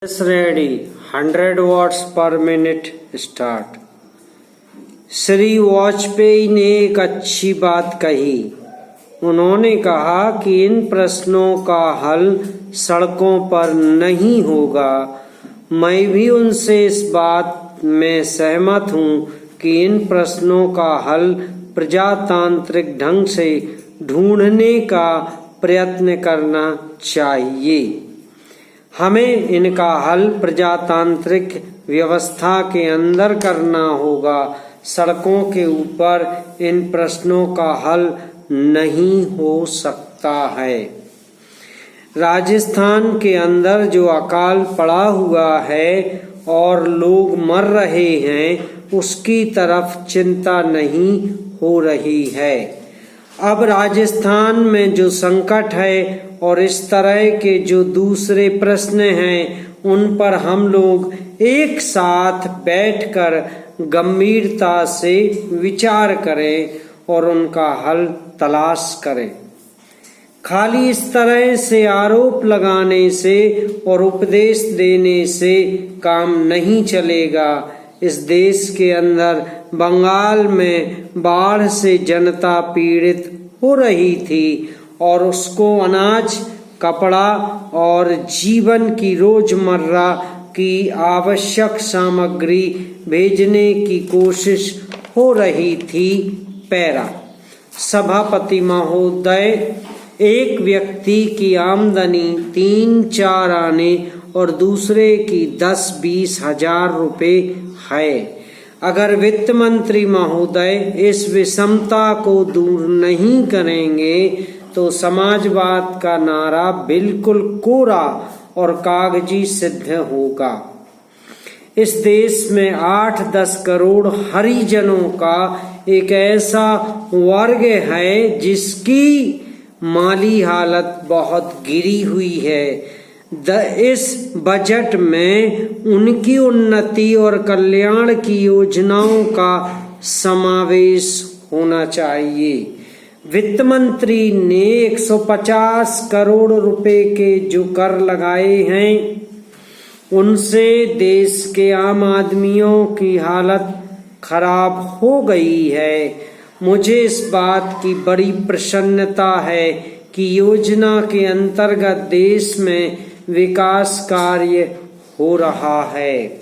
Is ready. 100 watts per minute start. Shri Vajpayee ने एक अच्छी बात कही। उन्होंने कहा कि इन प्रश्नों का हल सड़कों पर नहीं होगा। मैं भी उनसे इस बात में सहमत हूँ कि इन प्रश्नों का हल प्रजातांत्रिक ढंग से ढूंढने का प्रयत्न करना चाहिए। हमें इनका हल प्रजातांत्रिक व्यवस्था के अंदर करना होगा। सड़कों के ऊपर इन प्रश्नों का हल नहीं हो सकता है। राजस्थान के अंदर जो अकाल पड़ा हुआ है और लोग मर रहे हैं, उसकी तरफ चिंता नहीं हो रही है। अब राजस्थान में जो संकट है और इस तरह के जो दूसरे प्रश्न हैं, उन पर हम लोग एक साथ बैठकर गंभीरता से विचार करें और उनका हल तलाश करें। खाली इस तरह से आरोप लगाने से और उपदेश देने से काम नहीं चलेगा। इस देश के अंदर बंगाल में बाढ़ से जनता पीड़ित हो रही थी और उसको अनाज, कपड़ा और जीवन की रोजमर्रा की आवश्यक सामग्री भेजने की कोशिश हो रही थी। पैरा सभापति महोदय, एक व्यक्ति की आमदनी 3-4 आने और दूसरे की 10-20 हजार रुपए है। अगर वित्त मंत्री महोदय इस विषमता को दूर नहीं करेंगे तो समाजवाद का नारा बिल्कुल कोरा और कागजी सिद्ध होगा। इस देश में 8-10 करोड़ हरिजनों का एक ऐसा वर्ग है जिसकी माली हालत बहुत गिरी हुई है। इस बजट में उनकी उन्नति और कल्याण की योजनाओं का समावेश होना चाहिए। वित्त मंत्री ने 150 करोड़ रुपए के जो कर लगाए हैं, उनसे देश के आम आदमियों की हालत खराब हो गई है। मुझे इस बात की बड़ी प्रसन्नता है कि योजना के अंतर्गत देश में विकास कार्य हो रहा है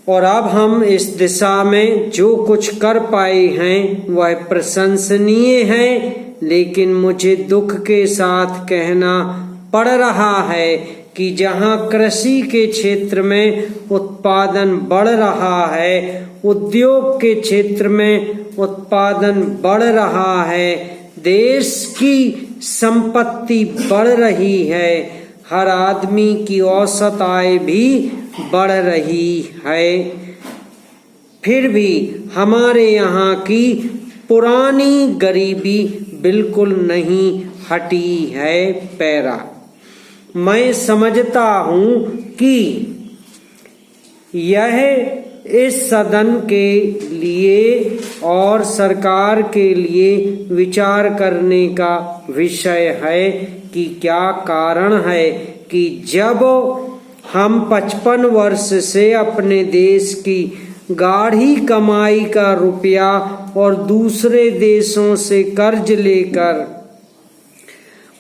और अब हम इस दिशा में जो कुछ कर पाए हैं वह प्रशंसनीय है। लेकिन मुझे दुख के साथ कहना पड़ रहा है कि जहां कृषि के क्षेत्र में उत्पादन बढ़ रहा है, उद्योग के क्षेत्र में उत्पादन बढ़ रहा है, देश की संपत्ति बढ़ रही है, हर आदमी की औसत आय भी बढ़ रही है, फिर भी हमारे यहाँ की पुरानी गरीबी बिल्कुल नहीं हटी है। पैरा मैं समझता हूँ कि यह इस सदन के लिए और सरकार के लिए विचार करने का विषय है कि क्या कारण है कि जब हम 55 वर्ष से अपने देश की गाढ़ी कमाई का रुपया और दूसरे देशों से कर्ज लेकर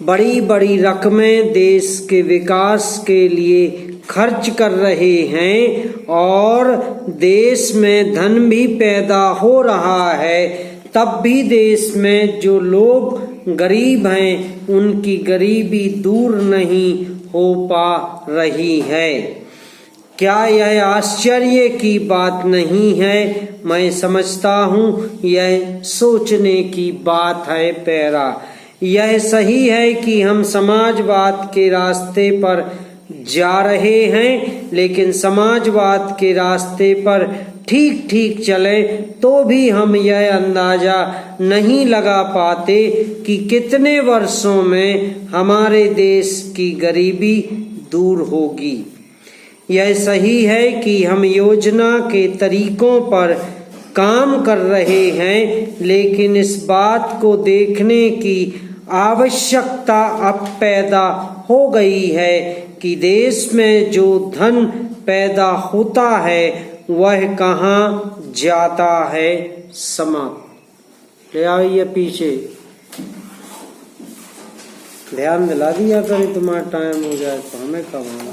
बड़ी बड़ी रकमें देश के विकास के लिए खर्च कर रहे हैं और देश में धन भी पैदा हो रहा है, तब भी देश में जो लोग गरीब हैं उनकी गरीबी दूर नहीं हो पा रही है। क्या यह आश्चर्य की बात नहीं है? मैं समझता हूँ यह सोचने की बात है। पैरा यह सही है कि हम समाजवाद के रास्ते पर जा रहे हैं, लेकिन समाजवाद के रास्ते पर ठीक ठीक चले तो भी हम यह अंदाजा नहीं लगा पाते कि कितने वर्षों में हमारे देश की गरीबी दूर होगी। यह सही है कि हम योजना के तरीकों पर काम कर रहे हैं, लेकिन इस बात को देखने की आवश्यकता अब पैदा हो गई है कि देश में जो धन पैदा होता है वह कहाँ जाता है समाप्त। ले आओ ये पीछे, ध्यान दिला दिया करें, तुम्हारा टाइम हो जाए तो हमें कब आना।